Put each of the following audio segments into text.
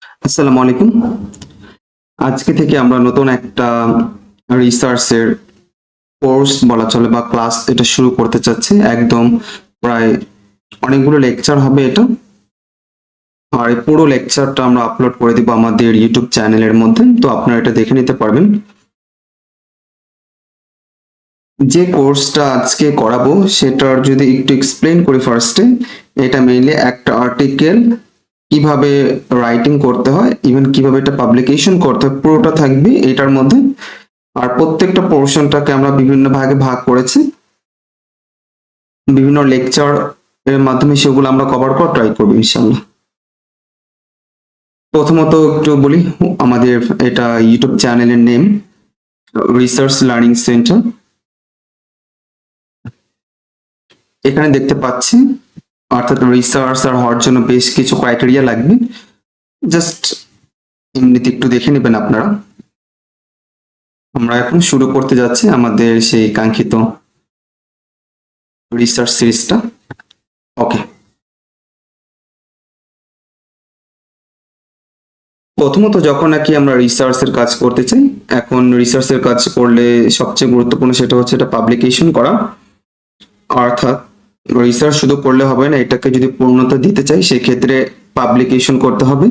আসসালামু আলাইকুম। আজকে থেকে আমরা নতুন একটা রিসার্চের কোর্স বলা চলে বা ক্লাস এটা শুরু করতে চাচ্ছি। একদম প্রায় অনেকগুলো লেকচার হবে এটা। আর এই পুরো লেকচারটা আমরা আপলোড করে দিব আমাদের ইউটিউব চ্যানেলের মধ্যে, তো আপনারা এটা দেখে নিতে পারবেন। যে কোর্সটা আজকে করাবো সেটার যদি একটু এক্সপ্লেন করি ফার্স্টে, এটা মেইনলি একটা আর্টিকেল কিভাবে রাইটিং করতে হয়, ইভেন কিভাবে এটা পাবলিকেশন করতে হয়, পুরোটা থাকবে এটার মধ্যে। আর প্রত্যেকটা পোর্শনটাকে আমরা বিভিন্ন ভাগে ভাগ করেছি, বিভিন্ন লেকচার এর মাধ্যমে সেগুলো আমরা কভার করার ট্রাই করবো ইনশাল্লাহ। প্রথমত একটু বলি, আমাদের এটা ইউটিউব চ্যানেলের নেম রিসার্চ লার্নিং সেন্টার। এখানে দেখতে পাচ্ছি, অর্থাৎ রিসার্চার হওয়ার জন্য বেশ কিছু ক্রাইটেরিয়া লাগবে, জাস্ট এমনিতে একটু দেখে নেবেন আপনারা। আমরা এখন শুরু করতে যাচ্ছি আমাদের সেই কাঙ্ক্ষিত রিসার্চ সিরিজটা। ওকে, প্রথমত যখন নাকি আমরা রিসার্চের কাজ করতে চাই, এখন রিসার্চের কাজ করলে সবচেয়ে গুরুত্বপূর্ণ সেটা হচ্ছে এটা পাবলিকেশন করা। অর্থাৎ রিসার্চ শুধু করলে হবে না, এটাকে যদি পূর্ণতা দিতে চাই সেক্ষেত্রে পাবলিকেশন করতে হবে,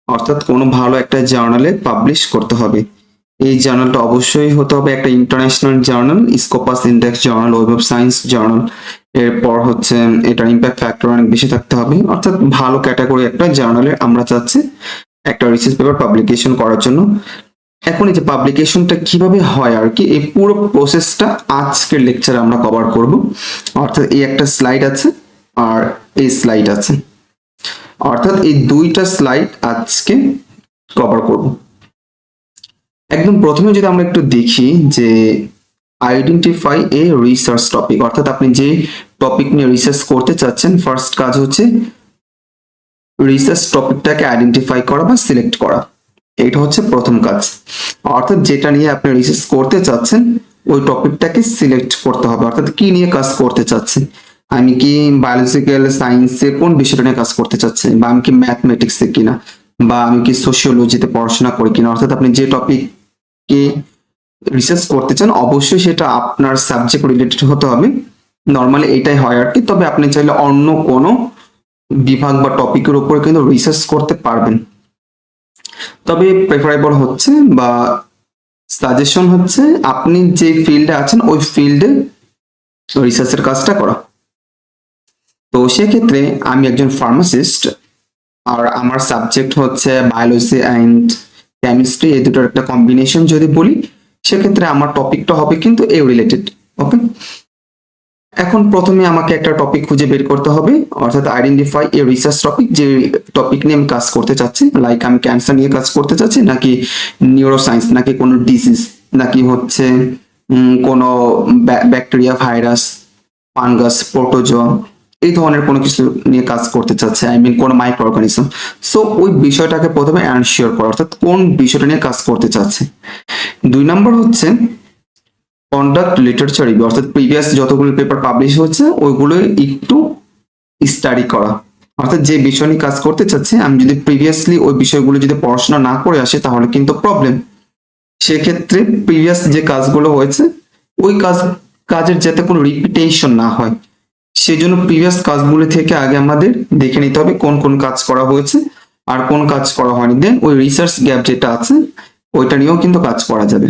অর্থাৎ কোনো ভালো একটা জার্নালে পাবলিশ করতে হবে। এই জার্নালটা অবশ্যই হতে হবে একটা international journal, Scopus index journal, web of science journal. এরপর হচ্ছে এটার ইম্প্যাক্ট ফ্যাক্টর অনেক বেশি থাকতে হবে, অর্থাৎ ভালো ক্যাটাগরি একটা জার্নালে আমরা চাচ্ছি একটা রিসার্চ পেপার পাবলিকেশন করার জন্য। এখন এই যে পাবলিকেশনটা কিভাবে হয় আর কি, এই পুরো প্রসেসটা আজকের লেকচারে আমরা কভার করব। অর্থাৎ এই একটা স্লাইড আছে আর এই স্লাইড আছে, অর্থাৎ এই দুইটা স্লাইড আজকে কভার করব। একদম প্রথমে যদি আমরা একটু দেখি যে আইডেন্টিফাই এ রিসার্চ টপিক, অর্থাৎ আপনি যে টপিক নিয়ে রিসার্চ করতে চাচ্ছেন, ফার্স্ট কাজ হচ্ছে রিসার্চ টপিকটাকে আইডেন্টিফাই করা বা সিলেক্ট করা। এটা হচ্ছে প্রথম কাজ, অর্থাৎ যেটা নিয়ে আপনি রিসার্চ করতে চাচ্ছেন ওই টপিকটাকে সিলেক্ট করতে হবে, অর্থাৎ কি নিয়ে কাজ করতে চাচ্ছেন। আমি কি বায়োলজিক্যাল সায়েন্সে কোন বিষয়টা নিয়ে কাজ করতে চাচ্ছি, বা আমি কি ম্যাথমেটিক্সে কিনা, বা আমি কি সোশিওলজিতে পড়াশোনা করি কিনা। অর্থাৎ আপনি যে টপিকে রিসার্চ করতে চান অবশ্যই সেটা আপনার সাবজেক্ট রিলেটেড হতে হবে। নর্মালি এটাই হয় আর কি, তবে আপনি চাইলে অন্য কোনো বিভাগ বা টপিকের উপর কিন্তু রিসার্চ করতে পারবেন। তবে প্রেফারেবল হচ্ছে বা সাজেশন হচ্ছে আপনি যে ফিল্ডে আছেন ওই ফিল্ডে রিসার্চের কাজটা করা। তো সেক্ষেত্রে আমি একজন ফার্মাসিস্ট, আর আমার সাবজেক্ট হচ্ছে বায়োলজি অ্যান্ড কেমিস্ট্রি, এই দুটোর একটা কম্বিনেশন যদি বলি, সেক্ষেত্রে আমার টপিকটা হবে কিন্তু এ রিলেটেড। ওকে, এখন প্রথমে আমাকে একটা টপিক খুঁজে বের করতে হবে, অর্থাৎ আইডেন্টিফাই এ রিসার্চ টপিক, যে টপিক নিয়ে আমি কাজ করতে চাচ্ছি। লাইক আমি ক্যান্সার নিয়ে কাজ করতে চাচ্ছি, নাকি নিউরোসায়েন্স, নাকি কোনো ডিজিজ, নাকি হচ্ছে কোনো ব্যাকটেরিয়া, ভাইরাস, ফাঙ্গাস, প্রোটোজোয়া, এই ধরনের কোনো কিছু নিয়ে কাজ করতে চাচ্ছে, আই মিন কোনো মাইক্রো অর্গানিজম। সো ওই বিষয়টাকে প্রথমে এনশিওর করা, অর্থাৎ কোন বিষয়টা নিয়ে কাজ করতে চাচ্ছে। 2 নম্বর হচ্ছে কন্ডাক্ট লিটারেচার রিভিউ, অর্থাৎ প্রিভিয়াস যতগুলো পেপার পাবলিশ হচ্ছে ওইগুলো একটু স্টাডি করা। অর্থাৎ যে বিষয় নিয়ে কাজ করতে চাচ্ছে আমি যদি প্রিভিয়াসলি ওই বিষয়গুলো যদি পড়াশোনা না করে আসি তাহলে কিন্তু প্রবলেম। সেক্ষেত্রে প্রিভিয়াস যে কাজগুলো হয়েছে ওই কাজের যাতে কোনো রিপিটেশন না হয়, সেজন্য প্রিভিয়াস কাজগুলো থেকে আগে আমাদের দেখে নিতে হবে কোন কোন কাজ করা হয়েছে আর কোন কাজ করা হয়নি, দেন ওই রিসার্চ গ্যাপ যেটা আছে ওইটা নিয়েও কিন্তু কাজ করা যাবে।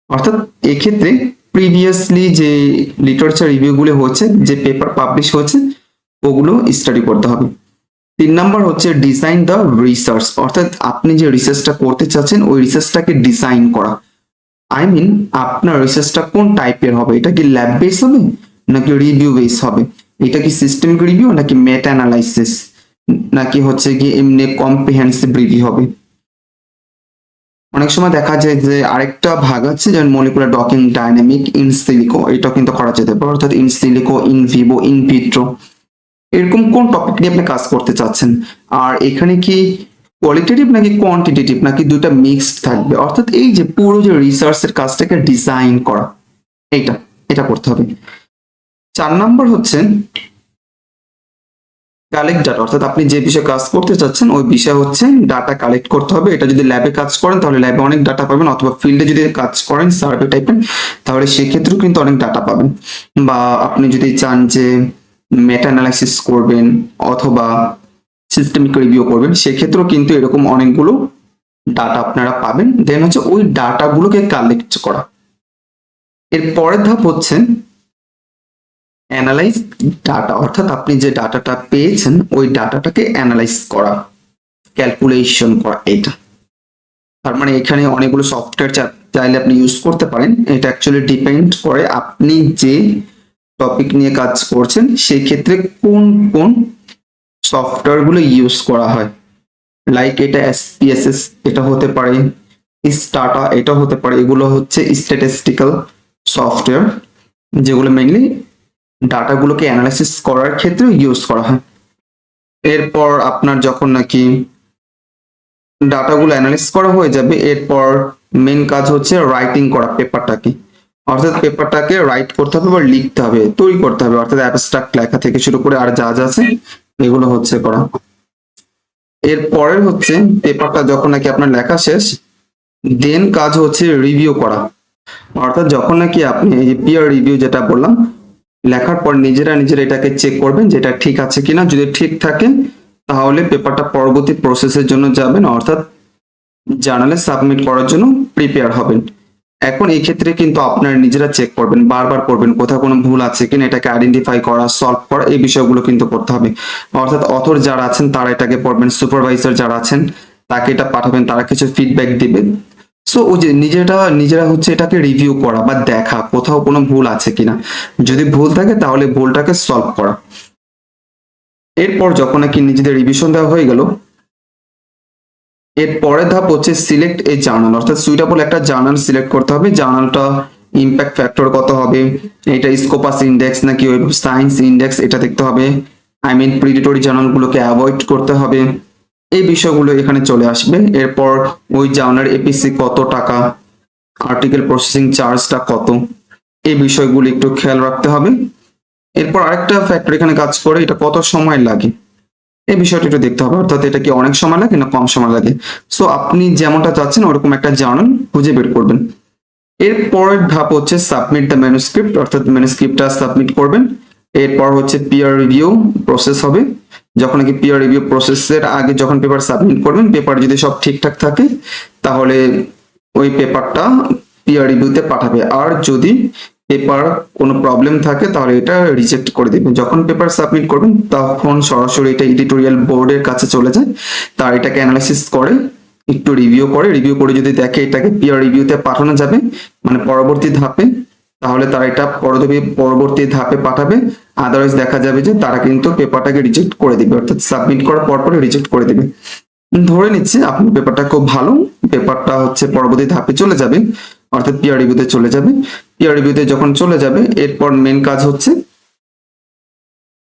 অর্থাৎ এক্ষেত্রে প্রিভিয়াসলি যে লিটারেচার রিভিউগুলো হচ্ছে, যে পেপার পাবলিশ হয়েছে ওগুলো স্টাডি করতে হবে। 3 নাম্বার হচ্ছে ডিজাইন দ্য রিসার্চ, অর্থাৎ আপনি যে রিসার্চটা করতে চাচ্ছেন ওই রিসার্চটাকে ডিজাইন করা। আই মিন আপনার রিসার্চটা কোন টাইপের হবে, এটা কি ল্যাব বেস হবে নাকি রিভিউ বেস হবে, এটা কি সিস্টেমিক রিভিউ নাকি মেটা অ্যানালাইসিস, নাকি হচ্ছে কি এমনি কম্প্রিহেনসিভ রিভিউ হবে। অনেক সময় দেখা যায় যে আরেকটা ভাগ আছে যেমন molecular docking, dynamic, in silico, এটা কিন্তু করা যেতে পারে, অর্থাৎ in silico, in Vivo, in vitro, এরকম কোন টপিক নিয়ে আপনি কাজ করতে চাচ্ছেন। আর এখানে কি কোয়ালিটেটিভ নাকি কোয়ান্টিটেটিভ নাকি দুটো মিক্সড থাকবে, অর্থাৎ এই যে পুরো যে রিসার্চের কাজটাকে ডিজাইন করা, এইটা এটা করতে হবে। 4 নাম্বার হচ্ছে কালেক্ট ডাটা, অর্থাৎ আপনি যে বিষয়ে কাজ করতে চাচ্ছেন ওই বিষয় হচ্ছে ডাটা কালেক্ট করতে হবে। এটা যদি ল্যাবে কাজ করেন তাহলে ল্যাবে অনেক ডাটা পাবেন, অথবা ফিল্ডে যদি কাজ করেন সার্ভে টাইপের তাহলে সেক্ষেত্রেও কিন্তু অনেক ডাটা পাবেন। বা আপনি যদি চান যে মেটা অ্যানালাইসিস করবেন অথবা সিস্টেমিক রিভিউ করবেন, সেক্ষেত্রেও কিন্তু এরকম অনেকগুলো ডাটা আপনারা পাবেন। দেন হচ্ছে ওই ডাটাগুলোকে কালেক্ট করা। এর পরের ধাপ হচ্ছে অ্যানালাইজ ডাটা, অর্থাৎ আপনি যে ডাটাটা পেয়েছেন ওই ডাটাটাকে অ্যানালাইজ করা, ক্যালকুলেশন করা। এটা তার মানে এখানে অনেকগুলো সফটওয়্যার চাইলে আপনি ইউজ করতে পারেন। এটা অ্যাকচুয়ালি ডিপেন্ড করে আপনি যে টপিক নিয়ে কাজ করছেন সেই ক্ষেত্রে কোন কোন সফটওয়্যারগুলো ইউজ করা হয়। লাইক এটা SPSS এটা হতে পারে, স্টাটা এটা হতে পারে। এগুলো হচ্ছে স্ট্যাটিস্টিক্যাল সফটওয়্যার যেগুলো মেইনলি ডাটাগুলোকে অ্যানালাইসিস করার ক্ষেত্রে ইউজ করা হয়। এরপর আপনার যখন নাকি ডাটাগুলো অ্যানালাইসিস করা হয়ে যাবে, এরপর মেন কাজ হচ্ছে রাইটিং করা পেপারটাকে, অর্থাৎ পেপারটাকে রাইট করতে হবে বা লিখতে হবে, তৈরি করতে হবে, অর্থাৎ অ্যাবস্ট্রাক্ট লেখা থেকে শুরু করে আর যা যা আছে এগুলো হচ্ছে করা। এরপরে হচ্ছে পেপারটা যখন নাকি আপনার লেখা শেষ, দেন কাজ হচ্ছে রিভিউ করা, অর্থাৎ যখন নাকি আপনি এই যে পিয়ার রিভিউ যেটা বললাম, লেখার পর নিজেরা এটাকে চেক করবেন যেটা ঠিক আছে কিনা। যদি ঠিক থাকে তাহলে পেপারটা পরবর্তী প্রসেসের জন্য যাবেন, অর্থাৎ জার্নালে সাবমিট করার জন্য প্রিপেয়ার হবেন। এখন এই ক্ষেত্রে কিন্তু আপনারা নিজেরা চেক করবেন, বারবার করবেন কোথাও কোনো ভুল আছে কিনা, এটাকে আইডেন্টিফাই করা, সলভ করা, এই বিষয়গুলো কিন্তু করতে হবে। অর্থাৎ অথর যারা আছেন তারা এটাকে পড়বেন, সুপারভাইজার যারা আছেন তাকে এটা পাঠাবেন, তারা কিছু ফিডব্যাক দিবেন। সো ওই যে নিজেরা হচ্ছে এটাকে রিভিউ করা বা দেখা কোথাও কোনো ভুল আছে কিনা, যদি ভুল থাকে তাহলে ভুলটাকে সলভ করা। এরপর যখন নাকি নিজেদের রিভিশন দেওয়া হয়ে গেল, এর পরের ধাপ হচ্ছে সিলেক্ট এ জার্নাল, অর্থাৎ সুইটেবল একটা জার্নাল সিলেক্ট করতে হবে। জার্নালটা ইম্প্যাক্ট ফ্যাক্টর কত হবে, এটা স্কোপাস ইন্ডেক্স নাকি ওয়েব সায়েন্স ইন্ডেক্স, এটা দেখতে হবে। প্রিডেটরি জার্নালগুলোকে অ্যাভয়েড করতে হবে। এই বিষয়গুলো এখানে চলে আসবে। এরপর ওই জার্নাল এপিসি কত টাকা, আর্টিকেল প্রসেসিং চার্জটা কত, এই বিষয়গুলো একটু খেয়াল রাখতে হবে। এরপর আরেকটা ফ্যাক্টর এখানে কাজ করে, এটা কত সময় লাগে, এই বিষয়টা একটু দেখতে হবে, অর্থাৎ এটা কি অনেক সময় লাগে না কম সময় লাগে। সো আপনি যেমনটা চাচ্ছেন ওরকম একটা জার্নাল খুঁজে বের করবেন। এর পরের ধাপ হচ্ছে সাবমিট দ্য ম্যানুস্ক্রিপ্ট, অর্থাৎ ম্যানুস্ক্রিপ্টটা সাবমিট করবেন। এরপর হচ্ছে পিয়ার রিভিউ প্রসেস হবে। যখন নাকি পিয়ার রিভিউ প্রসেসের আগে যখন পেপার সাবমিট করবেন, পেপার যদি সব ঠিকঠাক থাকে তাহলে ওই পেপারটা পিয়ার রিভিউতে পাঠাবে। আর যদি পেপার কোনো প্রবলেম থাকে তাহলে এটা রিজেক্ট করে দেবে। যখন পেপার সাবমিট করবেন তখন সরাসরি এটা এডিটোরিয়াল বোর্ডের কাছে চলে যায়, তার এটাকে অ্যানালাইসিস করে একটু রিভিউ করে যদি দেখে এটাকে পিয়ার রিভিউতে পাঠানো যাবে মানে পরবর্তী ধাপে, তাহলে তারা এটা পরবর্তী ধাপে পাঠাবে। আদারওয়াইজ দেখা যাবে যে তারা কিন্তু পেপারটাকে রিজেক্ট করে দিবে, অর্থাৎ সাবমিট করার পরপরই রিজেক্ট করে দিবে। ধরে নিচ্ছে আপনার পেপারটা খুব ভালো, পেপারটা হচ্ছে পরবর্তী ধাপে চলে যাবে, অর্থাৎ পিয়ার রিভিউতে চলে যাবে। পিয়ার রিভিউতে যখন চলে যাবে এরপর মেন কাজ হচ্ছে,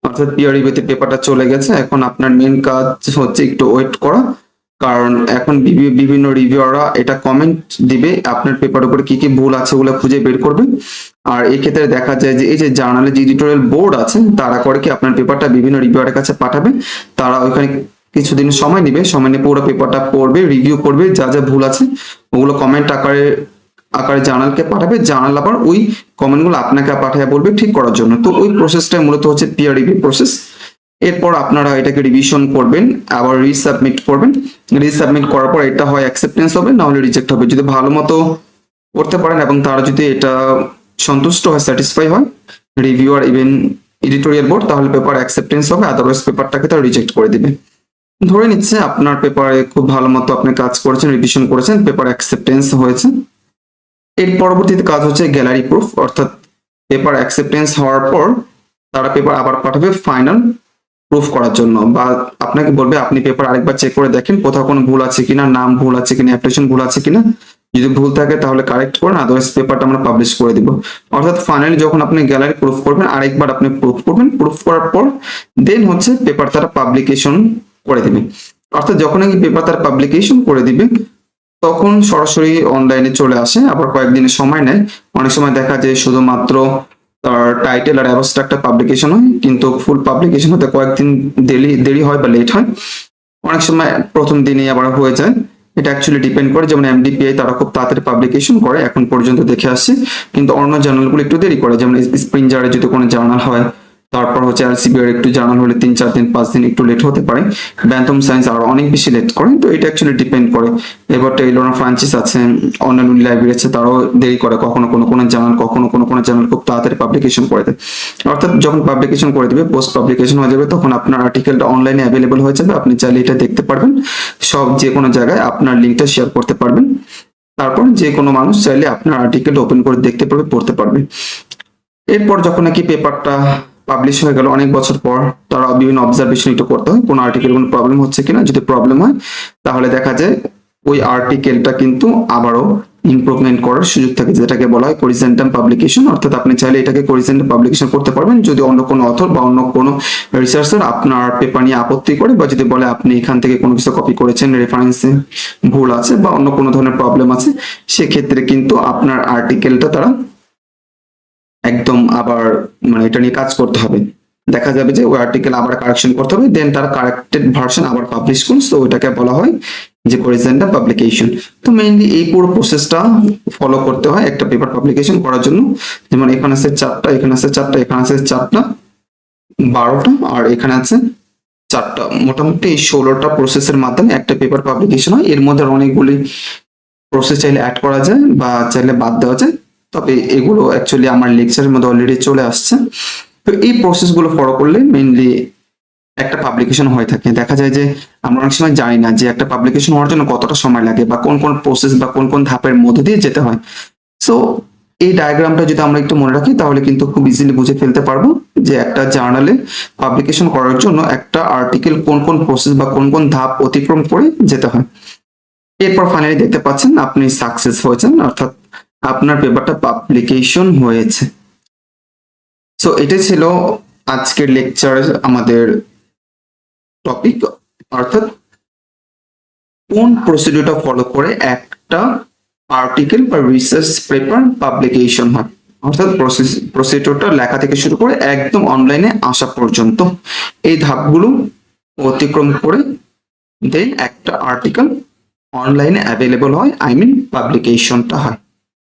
অর্থাৎ পিয়ার রিভিউতে পেপারটা চলে গেছে, এখন আপনার মেন কাজ হচ্ছে একটু ওয়েট করা, কারণ এখন বিভিন্ন রিভিউয়াররা এটা কমেন্ট দিবে আপনার পেপার উপরে কি কি ভুল আছে ওগুলো খুঁজে বের করবে। আর এই ক্ষেত্রে দেখা যায় যে এই যে জার্নালে যে এডিটোরিয়াল বোর্ড আছে তারা করে কি আপনার পেপারটা বিভিন্ন রিভিউয়ারের কাছে পাঠাবে, তারা ওইখানে কিছুদিন সময় নিয়ে পুরো পেপারটা পড়বে, রিভিউ করবে, যা যা ভুল আছে ওগুলো কমেন্ট আকারে জার্নালকে পাঠাবে। জার্নাল আবার ওই কমেন্টগুলো আপনাকে পাঠায় বলবে ঠিক করার জন্য। তো ওই প্রসেসটাই মূলত হচ্ছে পিয়ার রিভিউ প্রসেস। এরপর আপনারা এটাকে রিভিশন করবেন, আবার রিসাবমিট করবেন। রিসাবমিট করার পর এটা হয় অ্যাকসেপ্টেন্স হবে, না হলে রিজেক্ট হবে। যদি ভালো মতো করতে পারেন এবং তারা যদি এটা সন্তুষ্ট হয়, স্যাটিসফাই হয় রিভিউয়ার ইভেন এডিটোরিয়াল বোর্ড, তাহলে পেপার অ্যাকসেপ্টেন্স হবে, আদারওয়াইজ পেপারটাকে তারা রিজেক্ট করে দিবে। ধরে নিচ্ছে আপনার পেপারে খুব ভালো মতো আপনি কাজ করেছেন, রিভিশন করেছেন, পেপার অ্যাকসেপ্টেন্স হয়েছে। এর পরবর্তীতে কাজ হচ্ছে গ্যালারি প্রুফ, অর্থাৎ পেপার অ্যাকসেপ্টেন্স হওয়ার পর তারা পেপার আবার পাঠাবে ফাইনাল প্রুফ করার জন্য, বা আপনাকে বলবে আপনি পেপার আরেকবার চেক করে দেখেন কোথাও কোনো ভুল আছে কিনা, নাম ভুল আছে কিনা, অ্যাপ্লিকেশন ভুল আছে কিনা। যদি ভুল থাকে তাহলে কারেক্ট করুন, আদারওয়াইজ পেপারটা আমরা পাবলিশ করে দিব। অর্থাৎ ফাইনালি যখন আপনি গ্যালারি প্রুফ করবেন আরেকবার আপনি প্রুফ করবেন, প্রুফ করার পর দেন হচ্ছে পেপার তারা পাবলিকেশন করে দিবে। অর্থাৎ যখন এই পেপার তারা পাবলিকেশন করে দিবে তখন সরাসরি অনলাইনে চলে আসে, আবার কয়েকদিনের সময় নেয়। অনেক সময় দেখা যায় শুধুমাত্র তার টাইটেল আর অ্যাবস্ট্রাক্টটা পাবলিকেশন হয়, কিন্তু ফুল পাবলিকেশন হতে কয়েকদিন দেরি হয় বা লেট হয়। অনেক সময় প্রথম দিনেই আবার হয়ে যায়। এটা অ্যাকচুয়ালি ডিপেন্ড করে, যেমন এমডিপিআই তারা খুব তাড়াতাড়ি পাবলিকেশন করে এখন পর্যন্ত দেখে আসছে, কিন্তু অন্য জার্নালগুলো একটু দেরি করে, যেমন স্প্রিঞ্জারে যদি কোনো জার্নাল হয়, তারপর হচ্ছে এলসিবিআর একটু জার্নাল হলে 3-4 দিন 5 দিন একটু লেট হতে পারে, ব্যান্থম সায়েন্স আরো অনেক বেশি লেট করে। তো এটা অ্যাকচুয়ালি ডিপেন্ড করে। এবার টেইলর ফ্রান্সিস আছে, অন্যান্য লাইব্রেরি আছে, তারাও দেরি করে, কখনো কোনো জার্নাল, কখনো কোনো জার্নাল খুব তাড়াতাড়ি পাবলিকেশন করে দেয়। অর্থাৎ যখন পাবলিকেশন করে দেবে, পোস্ট পাবলিকেশন হয়ে যাবে, তখন আপনার আর্টিকেলটা অনলাইনে অ্যাভেলেবল হয়ে যাবে, আপনি চাইলে এটা দেখতে পারবেন, সব যে কোনো জায়গায় আপনার লিঙ্কটা শেয়ার করতে পারবেন। তারপর যে কোনো মানুষ চাইলে আপনার আর্টিকেলটা ওপেন করে দেখতে পারবে, পড়তে পারবে। এরপর যখন নাকি পেপারটা পাবলিশ হয়ে গেল অনেক বছর পর, তারা বিভিন্ন অবজারভেশন একটু করতে হয়, কোনো আর্টিকেল কোনো প্রবলেম হচ্ছে কিনা। যদি প্রবলেম হয় তাহলে দেখা যায় ওই আর্টিকেলটা কিন্তু আবারও ইমপ্রুভমেন্ট করার সুযোগ থাকে, যেটাকে বলা হয় করিজেন্টাম পাবলিকেশন। অর্থাৎ আপনি চাইলে এটাকে করিজেন্টাম পাবলিকেশন করতে পারবেন যদি অন্য কোনো অথর বা অন্য কোনো রিসার্চার আপনার পেপার নিয়ে আপত্তি করে, বা যদি বলে আপনি এখান থেকে কোনো কিছু কপি করেছেন, রেফারেন্সে ভুল আছে বা অন্য কোনো ধরনের প্রবলেম আছে, সেক্ষেত্রে কিন্তু আপনার আর্টিকেলটা তারা একদম আবার মানে এটা নিয়ে কাজ করতে হবে। দেখা যাবে যে ওই আর্টিকেল আবার কারেকশন করতে হবে, দেন তার কারেক্টেড ভার্সন আবার পাবলিশ করুন। তো ওইটাকে বলা হয় যে করিজেন্টাম পাবলিকেশন। তো মেইনলি এই পুরো প্রসেসটা ফলো করতে হয় একটা পেপার পাবলিকেশন করার জন্য। যেমন এখানে আছে 4টা, এখানে আছে 4টা, এখানে আছে 4টা, 12টা, আর এখানে আছে 4টা, মোটামুটি এই 16টা প্রসেসের মাধ্যমে একটা পেপার পাবলিকেশন হয়। এর মধ্যে অনেকগুলি প্রসেস চাইলে অ্যাড করা যায় বা চাইলে বাদ দেওয়া যায়, তবে এগুলো অ্যাকচুয়ালি আমার লেকচারের মধ্যে অলরেডি চলে আসছে। তো এই প্রসেসগুলো ফলো করলে মেইনলি একটা পাবলিকেশন হয়ে থাকে। দেখা যায় যে আমরা অনেক সময় জানি না যে একটা পাবলিকেশন হওয়ার জন্য কতটা সময় লাগে বা কোন কোন প্রসেস বা কোন কোন ধাপের মধ্যে দিয়ে যেতে হয়। সো এই ডায়াগ্রামটা যদি আমরা একটু মনে রাখি তাহলে কিন্তু খুব ইজিলি বুঝে ফেলতে পারবো যে একটা জার্নালে পাবলিকেশন করার জন্য একটা আর্টিকেল কোন কোন প্রসেস বা কোন কোন ধাপ অতিক্রম করে যেতে হয়। এরপর ফাইনালি দেখতে পাচ্ছেন আপনি সাকসেস হয়েছেন, অর্থাৎ আপনার পেপারটা পাবলিকেশন হয়েছে। সো এটাই ছিল আজকের লেকচার আমাদের টপিক, অর্থাৎ কোন প্রসিডিউরটা ফলো করে একটা আর্টিকেল বা রিসার্চ পেপার পাবলিকেশন হয়, অর্থাৎ প্রসিডিউরটা লেখা থেকে শুরু করে একদম অনলাইনে আসা পর্যন্ত এই ধাপগুলো অতিক্রম করে দেন একটা আর্টিকেল অনলাইনে অ্যাভেলেবল হয়, পাবলিকেশনটা হয়।